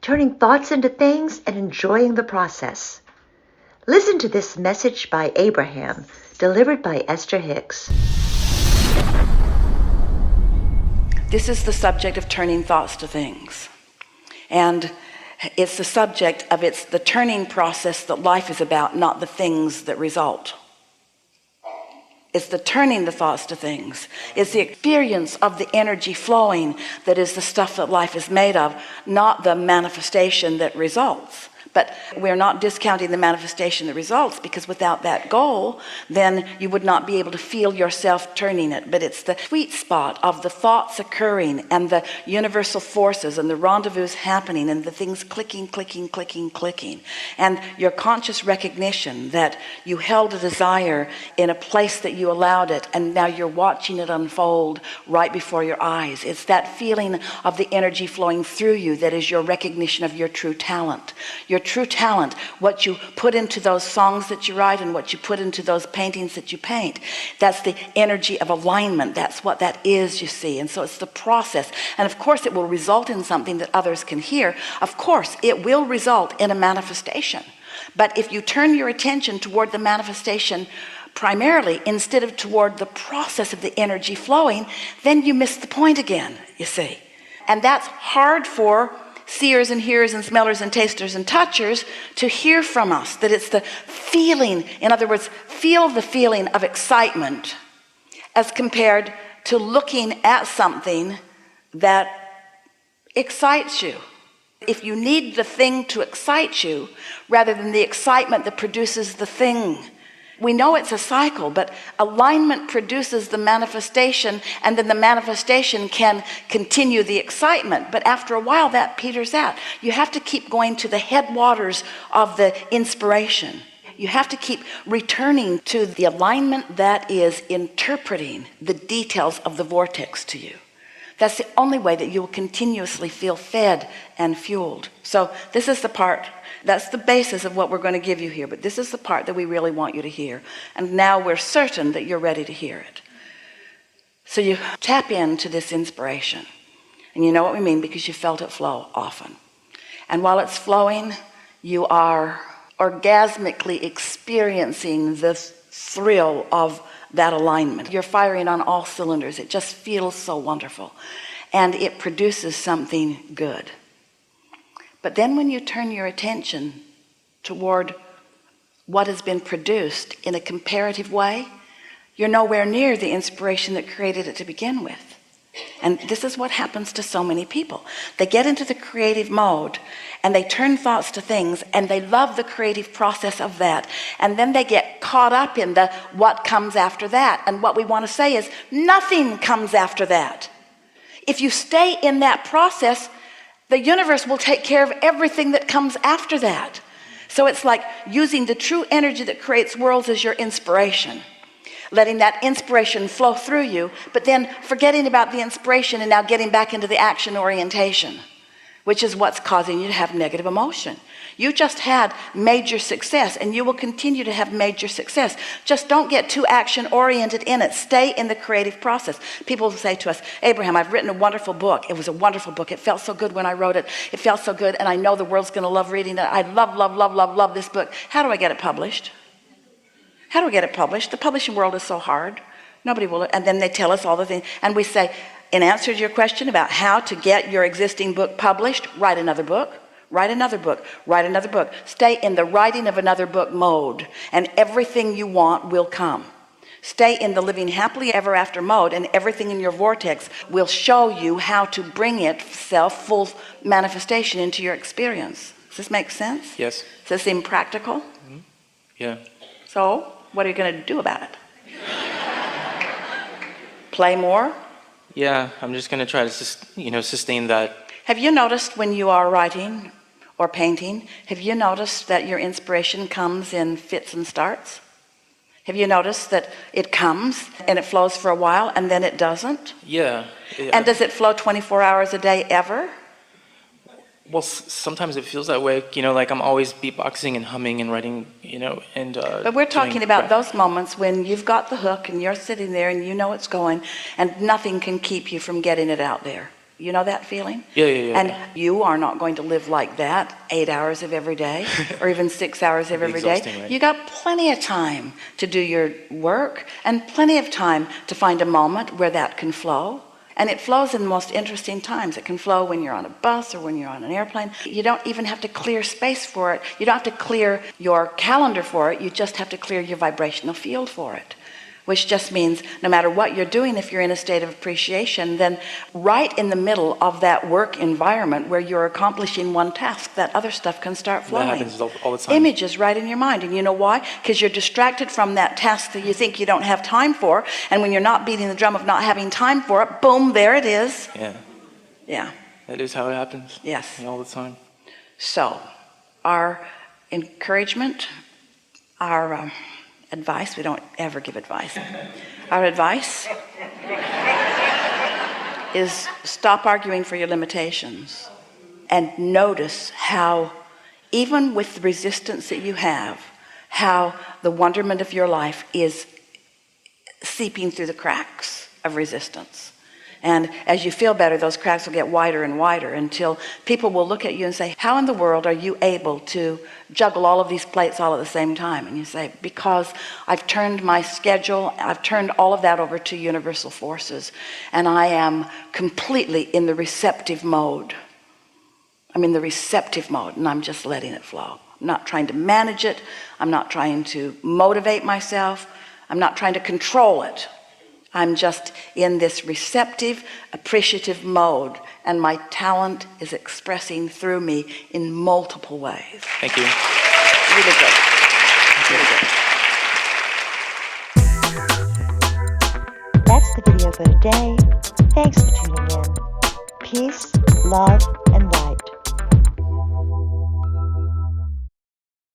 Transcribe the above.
turning thoughts into things and enjoying the process. Listen to this message by Abraham, delivered by Esther Hicks. This is the subject of turning thoughts to things. And it's the subject of the turning process that life is about, not the things that result. It's the turning the thoughts to things. It's the experience of the energy flowing that is the stuff that life is made of, not the manifestation that results. But we're not discounting the manifestation that results, because without that goal, then you would not be able to feel yourself turning it. But it's the sweet spot of the thoughts occurring and the universal forces and the rendezvous happening and the things clicking, clicking, clicking, clicking. And your conscious recognition that you held a desire in a place that you allowed it, and now you're watching it unfold right before your eyes. It's that feeling of the energy flowing through you that is your recognition of your true talent. Your true talent, what you put into those songs that you write and what you put into those paintings that you paint. That's the energy of alignment. That's what that is, you see. And so it's the process. And of course it will result in something that others can hear. Of course it will result in a manifestation. But if you turn your attention toward the manifestation primarily instead of toward the process of the energy flowing, then you miss the point again, you see. And that's hard for seers and hearers and smellers and tasters and touchers to hear from us, that it's the feeling, in other words, feel the feeling of excitement as compared to looking at something that excites you. If you need the thing to excite you rather than the excitement that produces the thing. We know it's a cycle, but alignment produces the manifestation, and then the manifestation can continue the excitement. But after a while, that peters out. You have to keep going to the headwaters of the inspiration. You have to keep returning to the alignment that is interpreting the details of the vortex to you. That's the only way that you will continuously feel fed and fueled. So this is the part, that's the basis of what we're going to give you here, but this is the part that we really want you to hear. And now we're certain that you're ready to hear it. So you tap into this inspiration. And you know what we mean, because you felt it flow often. And while it's flowing, you are orgasmically experiencing the thrill of that alignment. You're firing on all cylinders. It just feels so wonderful. And it produces something good. But then when you turn your attention toward what has been produced in a comparative way, you're nowhere near the inspiration that created it to begin with. And this is what happens to so many people. They get into the creative mode and they turn thoughts to things, and they love the creative process of that. And then they get caught up in the what comes after that. And what we want to say is nothing comes after that. If you stay in that process, the universe will take care of everything that comes after that. So it's like using the true energy that creates worlds as your inspiration. Letting that inspiration flow through you, but then forgetting about the inspiration and now getting back into the action orientation, which is what's causing you to have negative emotion. You just had major success, and you will continue to have major success. Just don't get too action oriented in it. Stay in the creative process. People will say to us, Abraham, I've written a wonderful book. It was a wonderful book. It felt so good when I wrote it. It felt so good, and I know the world's going to love reading it. I love this book. How do I get it published? How do we get it published? The publishing world is so hard. Nobody will. And then they tell us all the things. And we say, in answer to your question about how to get your existing book published, write another book, write another book, write another book. Stay in the writing of another book mode, and everything you want will come. Stay in the living happily ever after mode, and everything in your vortex will show you how to bring itself full manifestation into your experience. Does this make sense? Yes. Does this seem practical? Mm-hmm. Yeah. So what are you going to do about it? Play more? Yeah, I'm just going to try to sustain that. Have you noticed when you are writing or painting, have you noticed that your inspiration comes in fits and starts? Have you noticed that it comes and it flows for a while and then it doesn't? Yeah. And does it flow 24 hours a day ever? Well, sometimes it feels that way, like I'm always beatboxing and humming and writing, and but we're talking about those moments when you've got the hook and you're sitting there and you know it's going, and nothing can keep you from getting it out there. You know that feeling? Yeah. And you are not going to live like that 8 hours of every day or even 6 hours of every day. Right? You got plenty of time to do your work and plenty of time to find a moment where that can flow. And it flows in the most interesting times. It can flow when you're on a bus or when you're on an airplane. You don't even have to clear space for it. You don't have to clear your calendar for it. You just have to clear your vibrational field for it. Which just means no matter what you're doing, if you're in a state of appreciation, then right in the middle of that work environment where you're accomplishing one task, that other stuff can start flowing. That happens all the time. Images right in your mind. And you know why? Because you're distracted from that task that you think you don't have time for. And when you're not beating the drum of not having time for it, boom, there it is. Yeah. That is how it happens. Yes. All the time. So, our encouragement, our advice, we don't ever give advice. Our advice is stop arguing for your limitations and notice how, even with the resistance that you have, how the wonderment of your life is seeping through the cracks of resistance. And as you feel better, those cracks will get wider and wider until people will look at you and say, how in the world are you able to juggle all of these plates all at the same time? And you say, because I've turned my schedule, I've turned all of that over to universal forces, and I am completely in the receptive mode. I'm in the receptive mode, and I'm just letting it flow. I'm not trying to manage it. I'm not trying to motivate myself. I'm not trying to control it. I'm just in this receptive, appreciative mode, and my talent is expressing through me in multiple ways. Thank you. Really good. Really good. That's the video for today. Thanks for tuning in. Peace, love, and